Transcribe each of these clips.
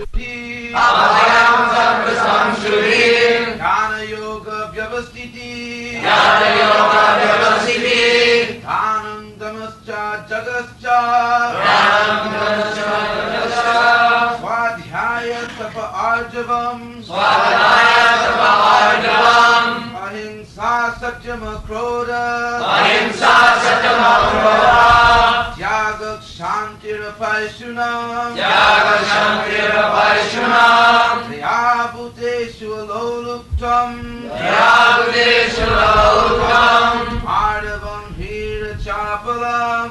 Abhayam Sattva Samshuddhi Jnana Yoga Vyavastiti Dhanam Damascha Jagascha Swadhyaya Tapa Arjavam Ahimsa Satyama Krodha Tyaga Kshantir Paishunam Daya Bhuteshu Aloluktam Madhavam Hira Chapalam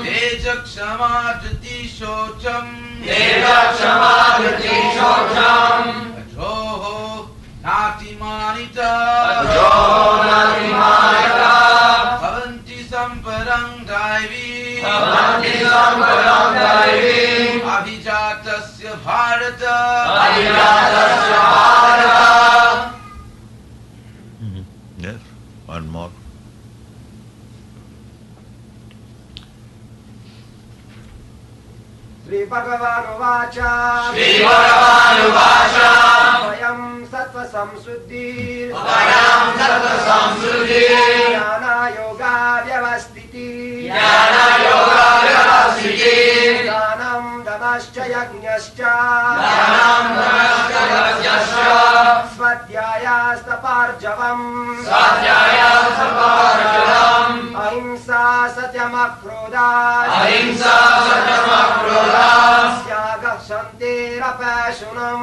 Tejakshama Shocham Ajoho Nati Manita Bhavanti Samparang Daivi Abhijatasya Bharata Yes, one more. Shri Bhagavanuvacha Vayam Sattva Samsuddhi Jnana Yoga Vyavastiti Dhanam Damascha Yajnascha Svadhyaya Staparjavam Ahimsa Satyamakrodha Tyaga Shantira Passionam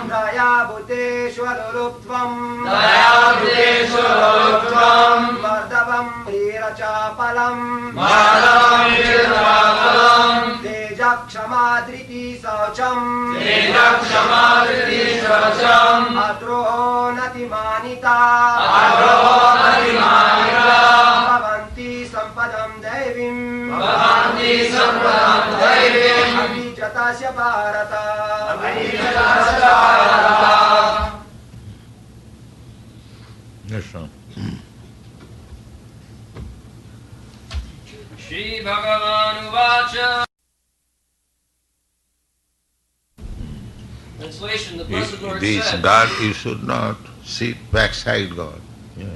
Daya Bhuteshu Aduluptvam Mardavam Hira Chapalam Tejakshamadriti Saucham Adroho Natimanita Bhavanti Sampadam Devim Abhijatasya Bharata Yes, sir. Shri Bhagavanuvacha. Translation: The Blessed Lord This said, God, you should not sit backside God. Yes.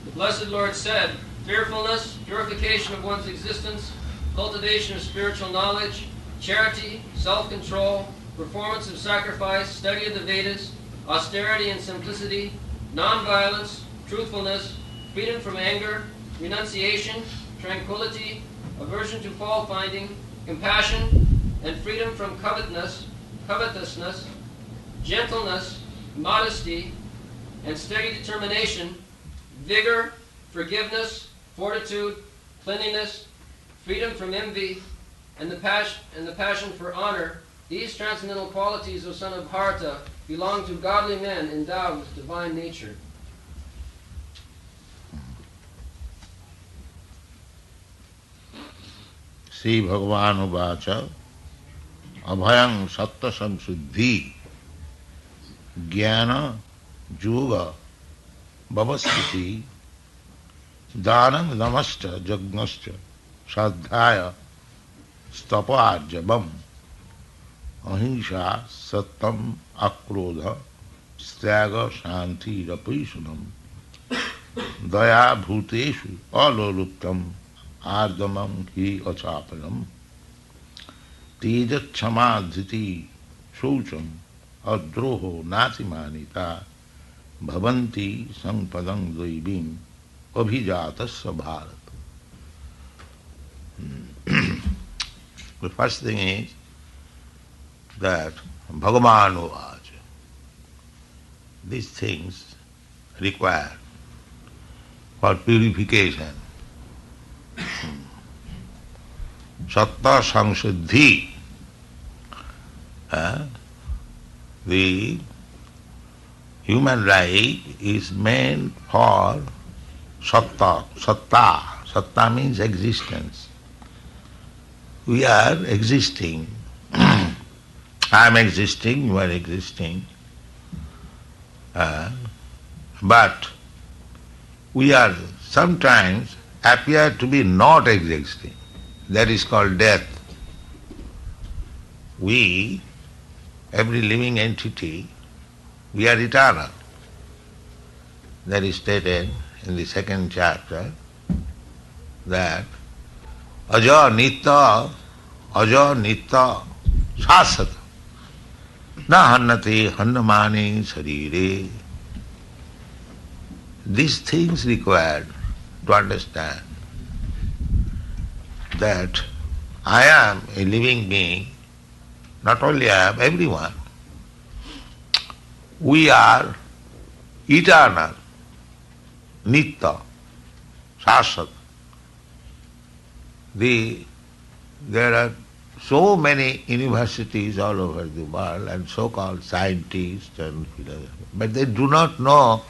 The Blessed Lord said, fearfulness, purification of one's existence, cultivation of spiritual knowledge, charity, self-control, performance of sacrifice, study of the Vedas, austerity and simplicity, non-violence, truthfulness, freedom from anger, renunciation, tranquility, aversion to fault-finding, compassion, and freedom from covetousness, gentleness, modesty, and steady determination, vigor, forgiveness, fortitude, cleanliness, freedom from envy, and the passion for honor. These transcendental qualities, O son of Bharata, belong to godly men endowed with divine nature. Sri Bhagavan Uvacha Abhayam Sattva Samsuddhi Jnana Yoga Bhavasthiti Dhanam Damascha Jagnascha Sadhyaya Staparjabam Ahimsa Satyam Akrodha Styaga Shanti Rapishanam Daya Bhuteshu Aloluptam Ardamam Hi Achapalam Tejakshamadhiti Shoucham Adroho Natimanita Bhavanti Sampadang Dvaibim Abhijatasya Bharata. The first thing is that Bhagavan Uvacha. These things require for purification. Sattva Samsuddhi. The human life is meant for satta. Satta means existence. We are existing. I am existing, you are existing. But we are sometimes appear to be not existing. That is called death. We, every living entity, we are eternal. That is stated in the second chapter that aja nitya shasata na hannate hannamane sarire. These things required to understand that I am a living being. Not only I am, everyone. We are eternal, nitya, shasat. There are so many universities all over the world and so-called scientists and philosophers, but they do not know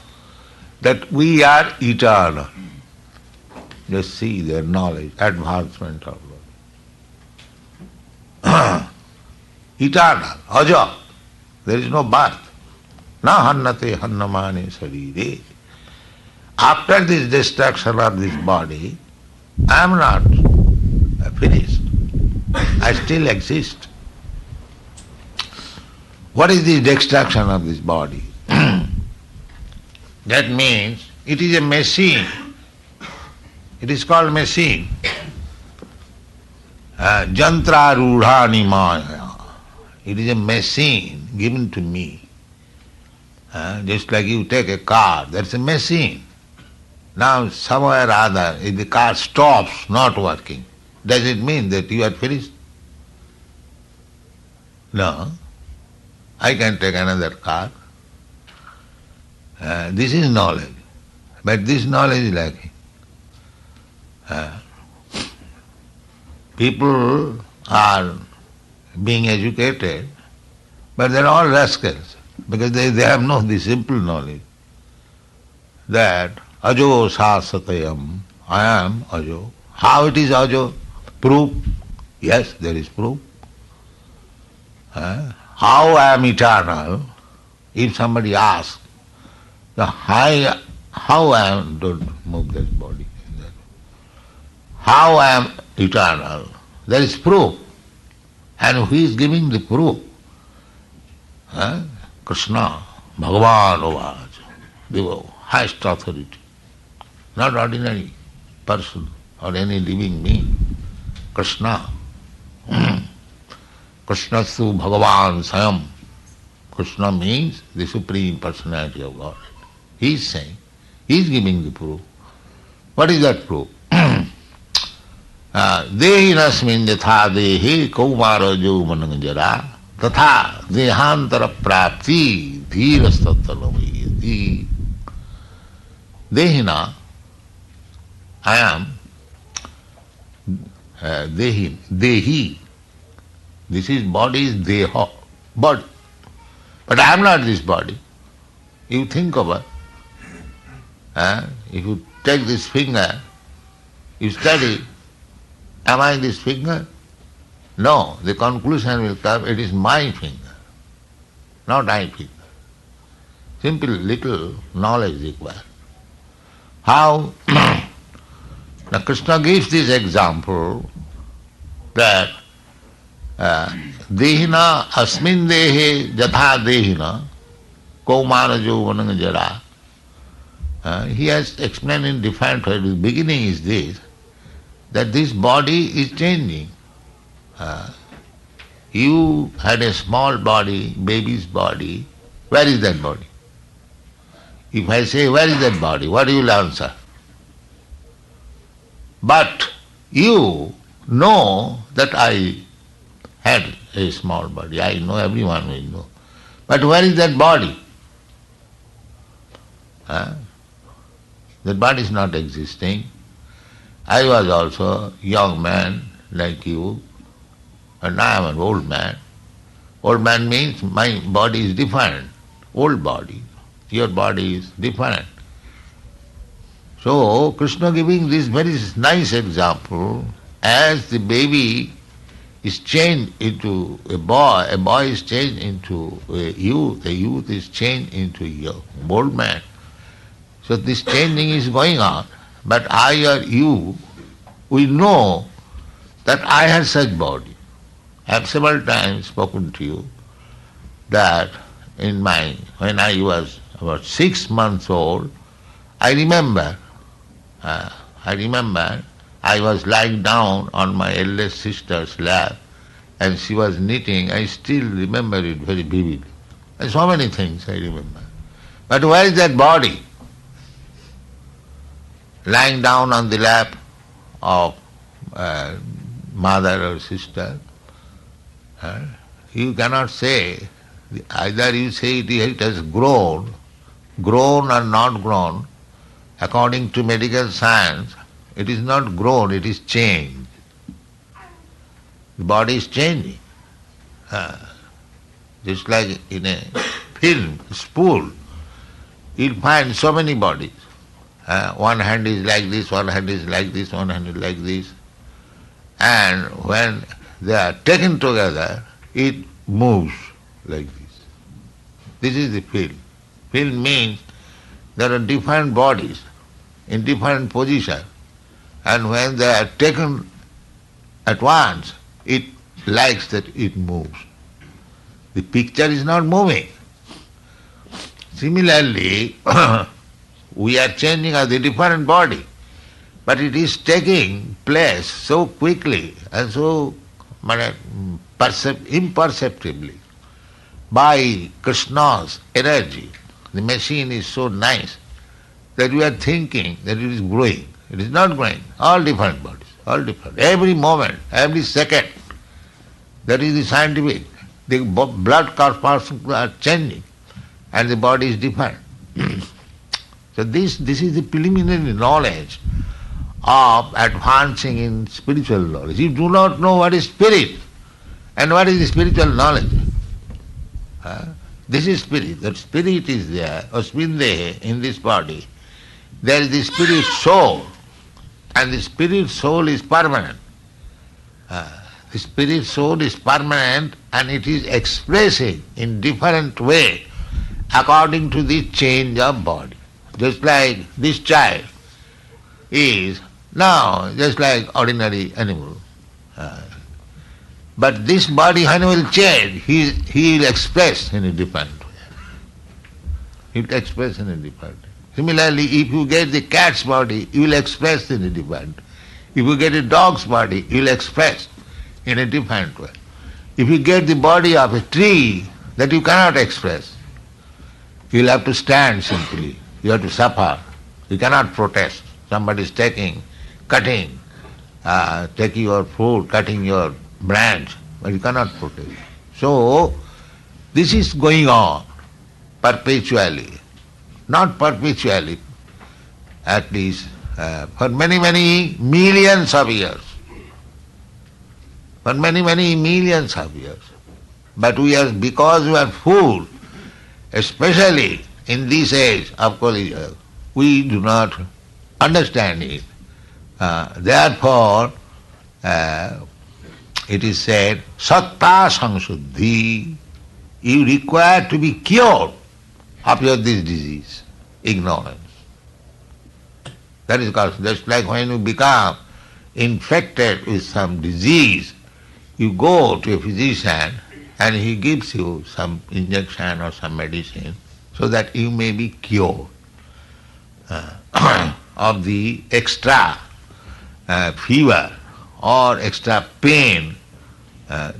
that we are eternal. Just see their knowledge, advancement of life. Eternal, aja. There is no birth. Na hannate hannamane sarire. After this destruction of this body, I am not finished. I still exist. What is the destruction of this body? That means it is a machine. It is called machine. Jantra rudhani maya. It is a machine given to me. Just like you take a car, that's a machine. Now somewhere or other, if the car stops not working, does it mean that you are finished? No. I can take another car. This is knowledge. But this knowledge is lacking. People are being educated, but they are all rascals because they have no the simple knowledge that ajo sasatayam, I am ajo. How it is ajo? Proof? Yes, there is proof. How I am eternal? If somebody asks, how I am, don't move this body. How I am eternal? There is proof. And who is giving the proof? Krishna, Bhagwan Ovaj, the highest authority. Not ordinary person or any living being. Krishna. Krishna Su Bhagavan Sayam. Krishna means the Supreme Personality of God. He is saying, he is giving the proof. What is that proof? Dehinasmin yatha dehe kaumarajo mananjara tatha dehantara prapti dhirastattanamiyati. Dehina, I am, dehi. This is body is deha, body. But I am not this body. You think about it. If you take this finger, you study, am I this finger? No, the conclusion will come, it is my finger, not I finger. Simple little knowledge required. How? Now Krishna gives this example that dehina asmin dehe jatha dehina kaumanajo vanangajara. He has explained in different ways. The beginning is this, that this body is changing. You had a small body, baby's body. Where is that body? If I say, where is that body? What you will answer? But you know that I had a small body. I know, everyone will know. But where is that body? That body is not existing. I was also a young man like you, and now I am an old man. Old man means my body is different. Old body. Your body is different. So Krishna giving this very nice example, as the baby is changed into a boy is changed into a youth is changed into a old man. So this changing is going on. But I or you, we know that I have such body. I have several times spoken to you that when I was about 6 months old, I remember I was lying down on my eldest sister's lap and she was knitting. I still remember it very vividly. And so many things I remember. But where is that body? Lying down on the lap of mother or sister. You cannot say, either you say it has grown or not grown. According to medical science, it is not grown, it is changed. The body is changing. Just like in a film, spool, you'll find so many bodies. One hand is like this, one hand is like this, one hand is like this. And when they are taken together, it moves like this. This is the film. Film means there are different bodies in different positions, and when they are taken at once, it likes that it moves. The picture is not moving. Similarly, we are changing as a different body, but it is taking place so quickly and so imperceptibly by Krishna's energy. The machine is so nice that we are thinking that it is growing. It is not growing. All different bodies, all different. Every moment, every second. That is the scientific. The blood corpuscles are changing and the body is different. So this is the preliminary knowledge of advancing in spiritual knowledge. You do not know what is spirit and what is the spiritual knowledge. This is spirit. That spirit is there, Asmindehe, in this body. There is the spirit soul, and the spirit soul is permanent. The spirit soul is permanent and it is expressing in different way according to the change of body. Just like this child is now just like ordinary animal. But this body when will change, he will express in a different way. He will express in a different way. Similarly, if you get the cat's body, you will express in a different way. If you get a dog's body, you will express in a different way. If you get the body of a tree that you cannot express, you will have to stand simply. You have to suffer. You cannot protest. Somebody is taking your fruit, cutting your branch, but you cannot protest. So, this is going on perpetually. Not perpetually, at least for many, many millions of years. For many, many millions of years. But because we are fooled, especially in this age of Kali Yuga, we do not understand it. Therefore, it is said, Satta Samsuddhi, you require to be cured of this disease, ignorance. That is called, just like when you become infected with some disease, you go to a physician and he gives you some injection or some medicine so that you may be cured of the extra fever or extra pain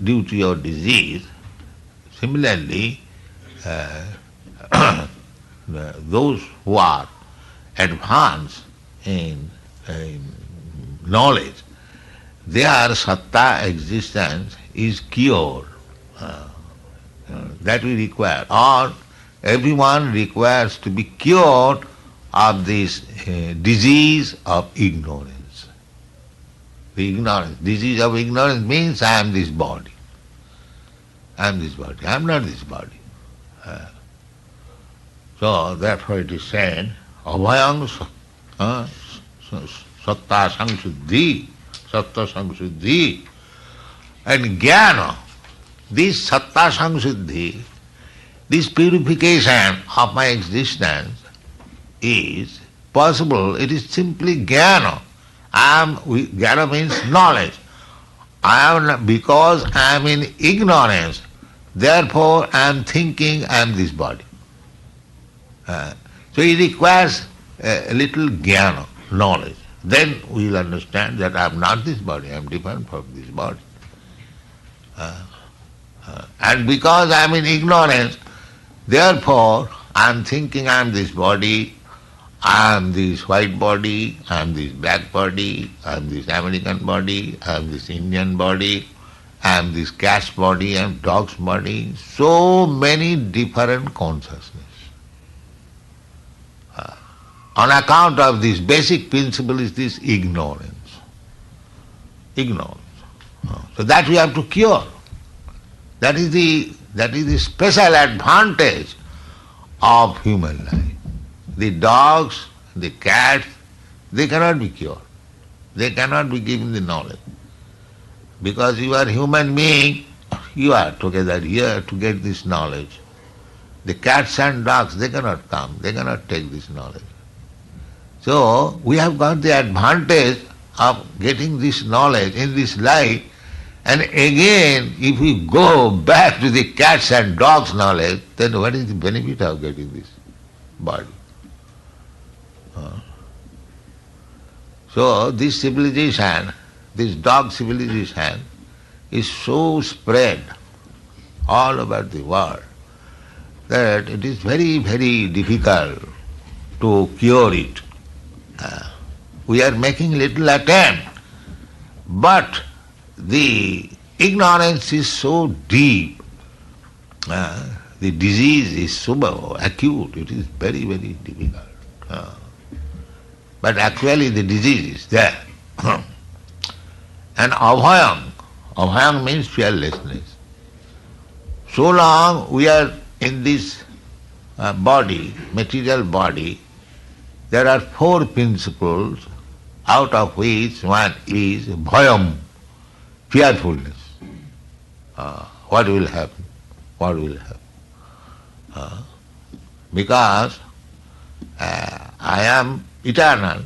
due to your disease. Similarly, those who are advanced in knowledge, their satta existence is cured. That we require. Or everyone requires to be cured of this disease of ignorance. The disease of ignorance means I am this body. I am this body. I am not this body. So therefore it is said, Abhayang satta samsuddhi, satta samsuddhi. And jnana, this satta samsuddhi, this purification of my existence is possible. It is simply jnana. Jnana means knowledge. Because I am in ignorance, therefore I am thinking I am this body. So it requires a little jnana, knowledge. Then we will understand that I am not this body, I am different from this body. And because I am in ignorance, therefore I am thinking I am this body, I am this white body, I am this black body, I am this American body, I am this Indian body, I am this cat's body, I am dog's body. So many different consciousness. On account of this basic principle is this ignorance. Ignorance. So that we have to cure. That is the special advantage of human life. The dogs, the cats, they cannot be cured. They cannot be given the knowledge. Because you are human being, you are together here to get this knowledge. The cats and dogs, they cannot come, they cannot take this knowledge. So we have got the advantage of getting this knowledge in this life, and again if we go back to the cats and dogs knowledge, then what is the benefit of getting this body? So this civilization, this dog civilization is so spread all over the world that it is very, very difficult to cure it. We are making little attempt, but the ignorance is so deep, the disease is so acute, it is very, very difficult. But actually the disease is there. And abhayam means fearlessness. So long we are in this body, material body, there are four principles, out of which one is bhayam, fearfulness. What will happen? What will happen? Because I am eternal,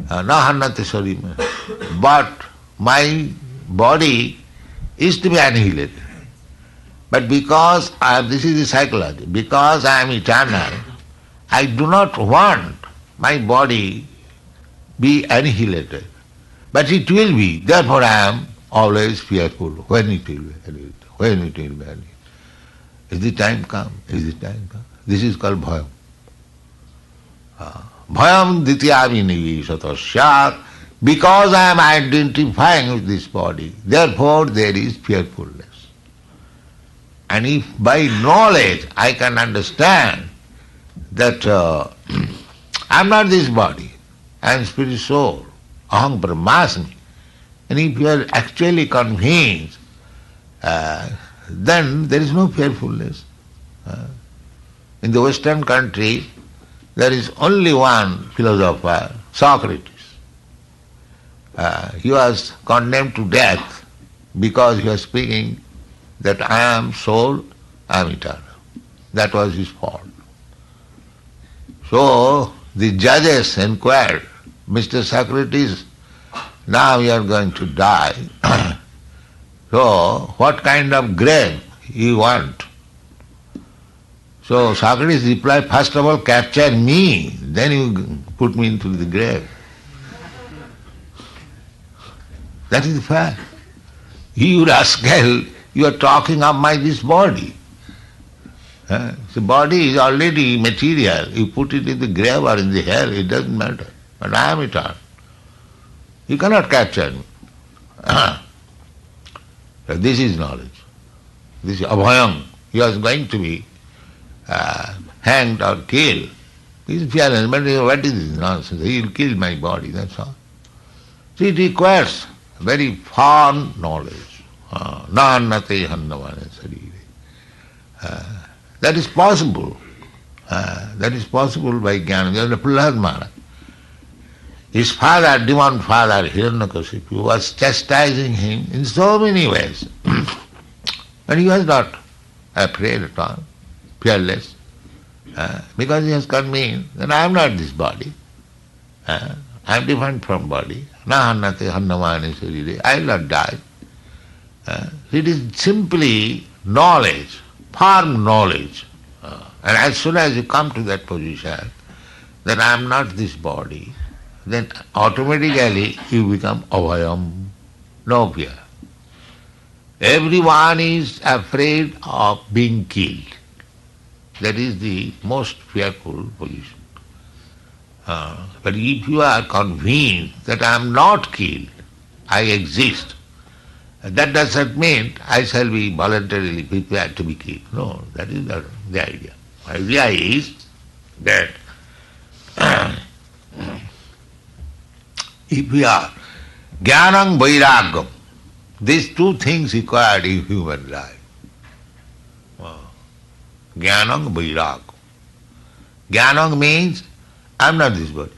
na hannati sarima, but my body is to be annihilated. But because this is the psychology, because I am eternal, I do not want my body be annihilated. But it will be, therefore I am always fearful when it will be annihilated, when it will be annihilated. Is the time come? Is the time come? This is called bhayam. Bhayam dityavinivishatasyat. Because I am identifying with this body, therefore there is fearfulness. And if by knowledge I can understand that I am not this body, I am spirit soul, aham brahmasmi, and if you are actually convinced, then there is no fearfulness. In the Western country, there is only one philosopher, Socrates. He was condemned to death because he was speaking that I am soul, I am eternal. That was his fault. So the judges inquired, Mr. Socrates, now you are going to die. So what kind of grave you want? So Socrates replied, first of all capture me, then you put me into the grave. That is the fact. You rascal, you are talking of this body. The body is already material. You put it in the grave or in the hell, it doesn't matter. But I am eternal. You cannot capture me. So this is knowledge. This is abhayam. He was going to be hanged or killed. He is fearless. But what is this nonsense? He will kill my body, that's all. So it requires very fine knowledge. Nānnate hannavane sarire. That is possible. That is possible by jnana. There is Prahlad Maharaj. His father, demon father, Hiranyakashipu, was chastising him in so many ways. But he was not afraid at all, fearless. Because he has convinced that I am not this body. I am different from body. Na hannate hannamani sarire. I will not die. It is simply knowledge, firm knowledge. And as soon as you come to that position, that I am not this body, then automatically you become abhayam, no fear. Everyone is afraid of being killed. That is the most fearful position. But if you are convinced that I am not killed, I exist, that does not mean I shall be voluntarily prepared to be killed. No, that is not the idea. The idea is that if we are jnanam vairagam, these two things required in human life. Jnanam vairagam. Jnanam means I am not this body.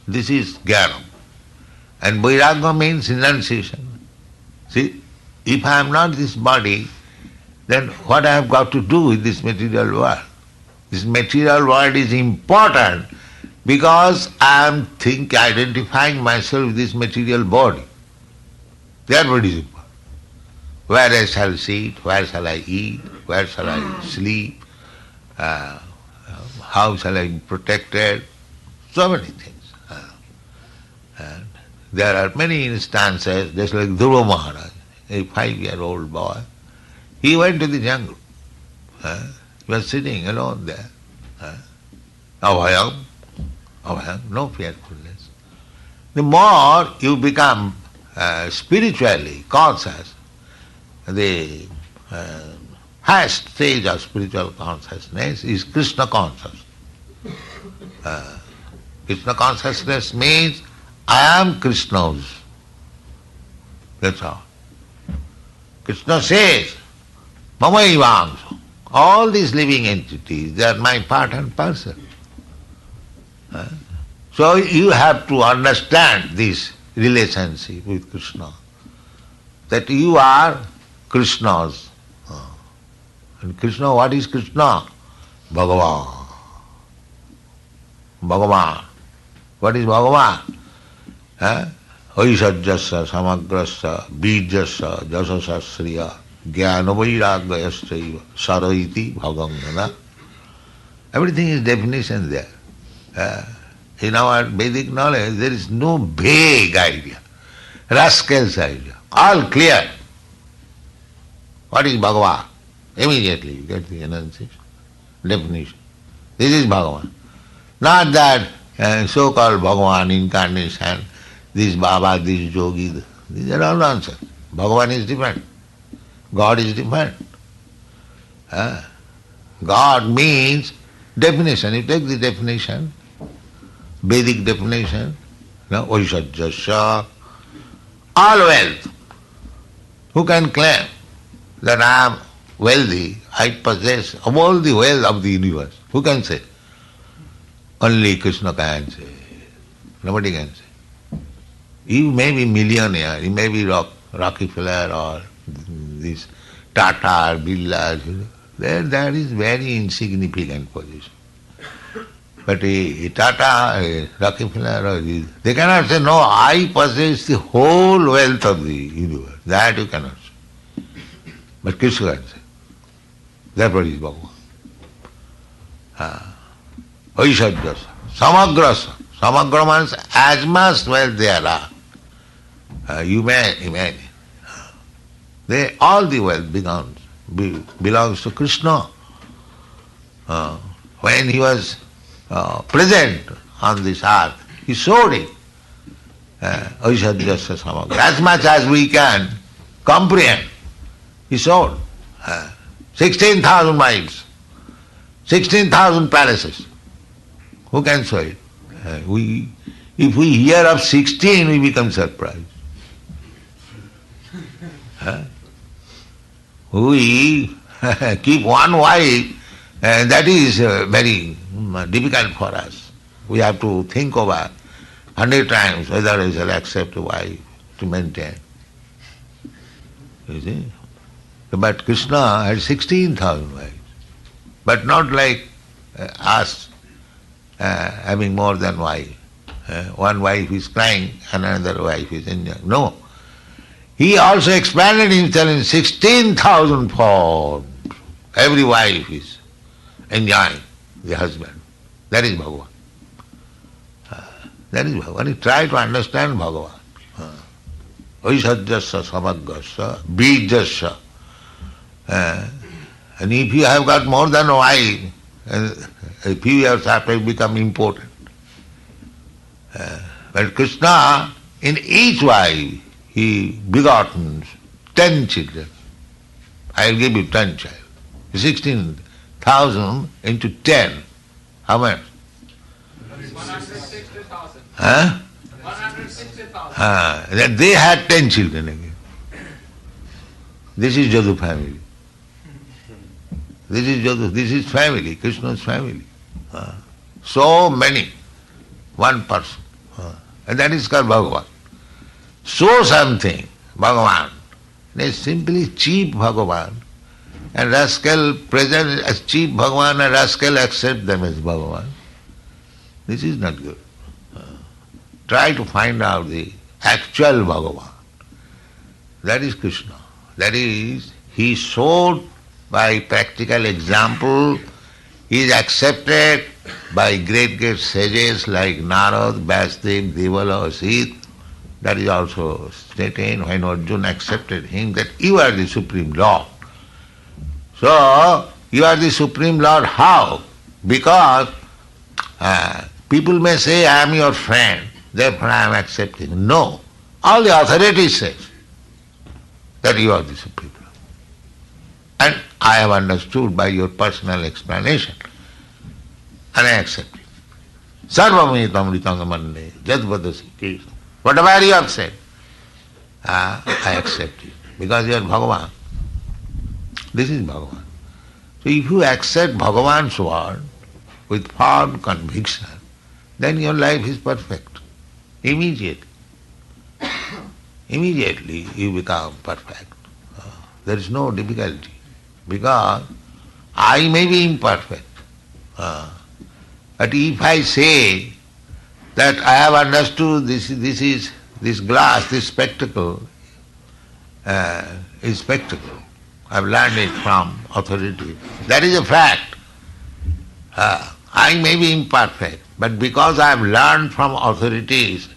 This is jnanam. And vairagam means renunciation. See, if I am not this body, then what I have got to do with this material world? This material world is important because I am identifying myself with this material body. Therefore it is important. Where I shall sit, where shall I eat, where shall I sleep, how shall I be protected, so many things. And there are many instances, just like Dhruva Maharaj, a 5-year-old boy. He went to the jungle. He was sitting alone there. Abhayam, no fearfulness. The more you become spiritually conscious, the highest stage of spiritual consciousness is Krishna consciousness. Krishna consciousness means I am Krishna's. That's all. Krishna says, Mama Ivamsa. All these living entities, they are my part and parcel. So you have to understand this relationship with Krishna. That you are Krishna's. And Krishna, what is Krishna? Bhagavan. Bhagavan. What is Bhagavan? Aishajyasya, samagrasya, bijyasya, jasasya, sriya, jnana vairagayasya, saraiti, bhagangana. Everything is definition there. In our Vedic knowledge, there is no vague idea, rascal's idea. All clear. What is Bhagavan? Immediately you get the enunciation, definition. This is Bhagavan. Not that so-called Bhagavan incarnation, this Baba, this Yogi, these are all nonsense. Bhagavan is different. God is different. God means definition. You take the definition, Vedic definition, Aishajyasya, all wealth. Who can claim that I am wealthy, I possess all the wealth of the universe? Who can say? Only Krishna can say. Nobody can say. You may be millionaire, you may be Rockefeller or this Tata or Birla, that is very insignificant position. But a Tata, a Rockefeller, they cannot say, no, I possess the whole wealth of the universe. That you cannot say. But Krishna can say. Therefore is Bhagavan. Aishajyasya, samagrasya. Samagra means as much wealth there are. You may imagine. All the wealth belongs to Krishna. When he was present on this earth, he showed it. Aishajyasya samagra. As much as we can comprehend, he showed. 16,000 miles, 16,000 palaces. Who can show it? If we hear of 16, we become surprised. We keep one wife, that is very difficult for us. We have to think over 100 times whether we shall accept a wife to maintain. You see? But Krishna had 16,000 wives. but not like us having more than wife. One wife is crying and another wife is enjoying. No. He also expanded himself in 16,000 forms. Every wife is enjoying the husband. That is Bhagavan. That is Bhagavan. You try to understand Bhagavan. Vaishajyasya samagasya bijasya. And if you have got more than a wife, a few years after you become important. But Krishna, in each wife, he begotten 10 children. I will give you 10 children. 16,000 into 10. How much? 160,000. Huh? 160,000. Then they had 10 children again. This is Jadu family. This is Jadu, this is family, Krishna's family. So many, one person. And that is called Bhagavan. Show something, Bhagavan. They simply cheap Bhagavan. And rascal present as cheap Bhagavan and rascal accept them as Bhagavan. This is not good. Try to find out the actual Bhagavan. That is Krishna. That is, he showed by practical example, he is accepted by great sages like Narad, Vasudev, Devala, Asit. That is also stated when Arjuna accepted him that you are the Supreme Lord. So, you are the Supreme Lord how? Because people may say, I am your friend, therefore I am accepting. No. All the authorities say that you are the Supreme Lord. And I have understood by your personal explanation. And I accept it. Sarvamitam ritangamande jadvadasi Krishna. Whatever you have said, I accept it. Because you are Bhagavan. This is Bhagavan. So if you accept Bhagavan's word with firm conviction, then your life is perfect. Immediately. Immediately you become perfect. There is no difficulty. Because I may be imperfect. But if I say that I have understood this glass, this spectacle is spectacle, I have learned it from authority. That is a fact. I may be imperfect, but because I have learned from authorities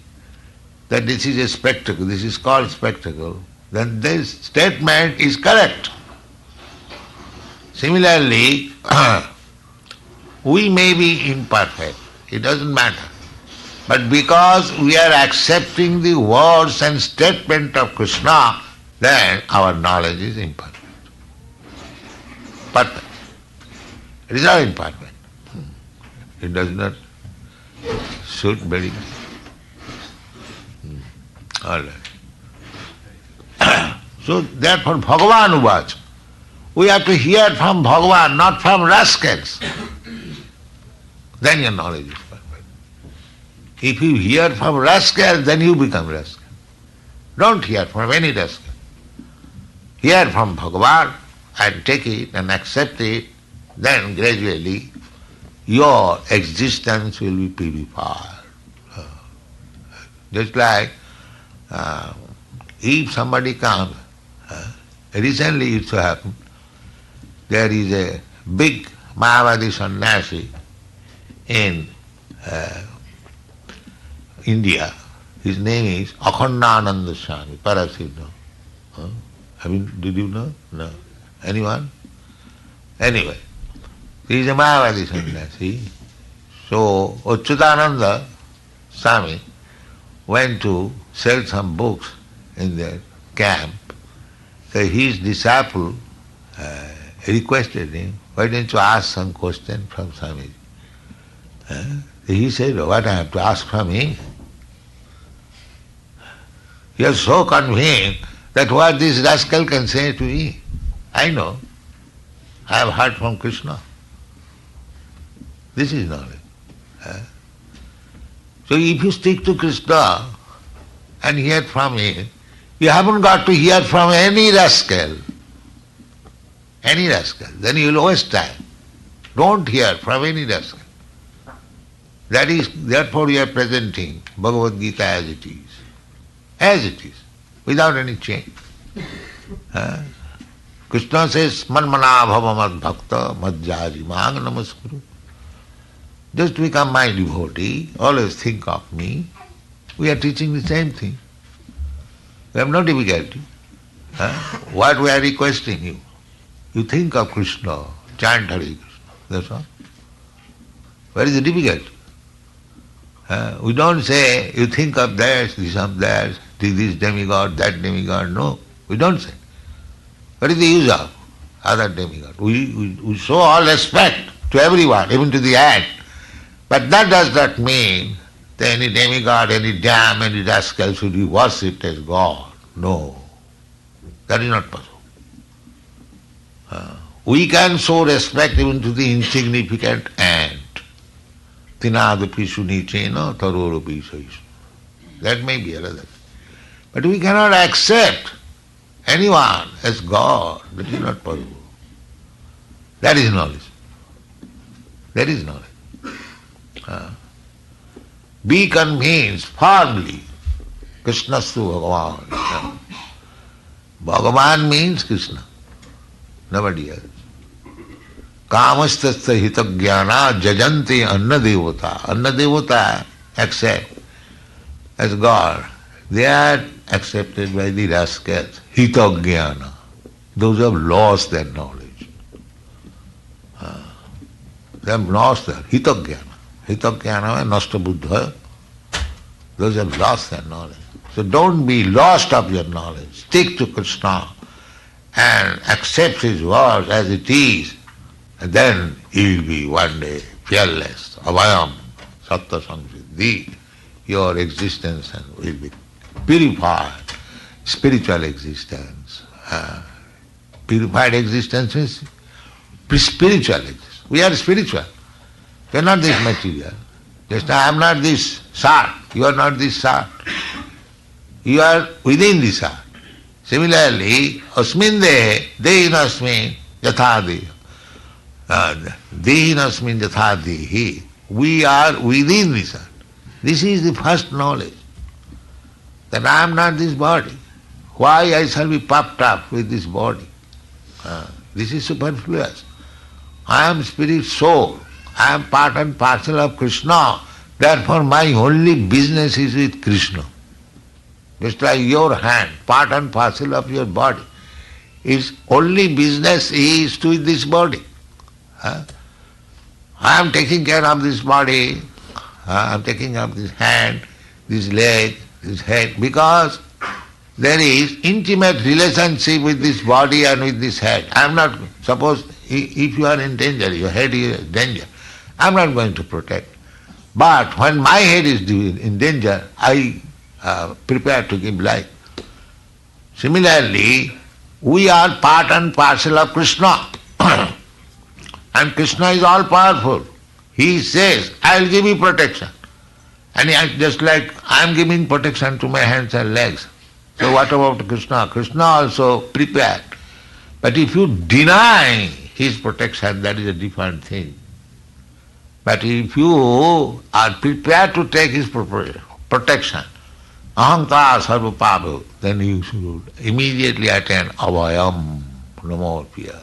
that this is a spectacle, this is called spectacle, then this statement is correct. Similarly, we may be imperfect, it doesn't matter. But because we are accepting the words and statement of Krishna, then our knowledge is imperfect. Perfect. It is not imperfect. It does not suit very well. All right. So therefore Bhagavan Uvacha. We have to hear from Bhagavan, not from rascals. Then your knowledge is perfect. If you hear from rascals, then you become rascal. Don't hear from any rascal. Hear from Bhagavan and take it and accept it, then gradually your existence will be purified. Just like if somebody comes, recently it so happened, there is a big Mayavadi sannyasi in India. His name is Akhandananda Swami, Parasiddha. Did you know? No. Anyone? Anyway, he is a Mayavadi sannyasi. So Achyutananda Swami went to sell some books in their camp. So his disciple requested him, why don't you ask some question from Swamiji? He said, what I have to ask from him? He was so convinced that what this rascal can say to me, I know. I have heard from Krishna. This is knowledge. So if you stick to Krishna and hear from him, you haven't got to hear from any rascal. Any rascal. Then you will waste time. Don't hear from any rascal. Therefore we are presenting Bhagavad Gita as it is. As it is, without any change. Krishna says, Manmana bhava mad bhakta madhyari mang namaskuru. Just become my devotee, always think of me. We are teaching the same thing. We have no difficulty. What we are requesting you? You think of Krishna, chant Hare Krishna. That's all. Where is the difficulty? We don't say, you think of this of that, this demigod, that demigod. No, we don't say. What is the use of other demigod? We show all respect to everyone, even to the ant. But that does not mean that any demigod, any damn, any rascal should be worshipped as God. No, that is not possible. We can show respect even to the insignificant ant. Tinadapi sunichena tarorapi saishu. That may be another. But we cannot accept anyone as God. That is not possible. That is knowledge. That is knowledge. Be convinced firmly. Krishnastu Bhagavan. Bhagavan means Krishna. Nobody else. Kamastasya hitagyana jajante anna devata. Anna devata accept as God. They are accepted by the rascals. Hitagyana. Those who have lost their knowledge. They have lost their hitagyana. Hitagyana is nasta buddha. Those who have lost their knowledge. So don't be lost of your knowledge. Stick to Krishna and accept his word as it is. And then you will be one day fearless. Avayam, satta samsiddhi. Your existence will be purified. Spiritual existence. Purified existence is spiritual existence. We are spiritual. We are not this material. Just I am not this sart. You are not this sart. You are within this sart. Similarly, asmin dehinasmin yatha deha. Dehinasmin yatha dehi. We are within this sart. This is the first knowledge. That I am not this body. Why I shall be puffed up with this body? This is superfluous. I am spirit soul. I am part and parcel of Krishna. Therefore my only business is with Krishna. Just like your hand, part and parcel of your body. Its only business is to this body. I am taking care of this body. I am taking care of this hand, this leg, this head, because there is intimate relationship with this body and with this head. I am not, suppose if you are in danger, your head is in danger, I am not going to protect. But when my head is in danger, I prepare to give life. Similarly, we are part and parcel of Krishna. And Krishna is all powerful. He says, I will give you protection. And just like I am giving protection to my hands and legs. So what about Krishna? Krishna also prepared. But if you deny his protection, that is a different thing. But if you are prepared to take his protection, ahankara sarva pabu, then you should immediately attain avayam, no more fear.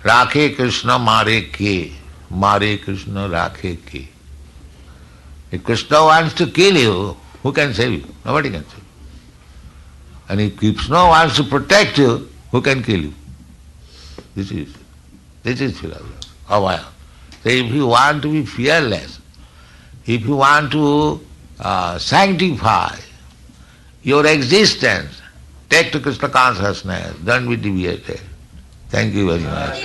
Rakhe Krishna mare ke, mare Krishna rakhe ke. If Krishna wants to kill you, who can save you? Nobody can save you. And if Krishna wants to protect you, who can kill you? This is philosophy. Avaya. So if you want to be fearless, if you want to sanctify your existence, take to Krishna consciousness, don't be deviated. Thank you very much.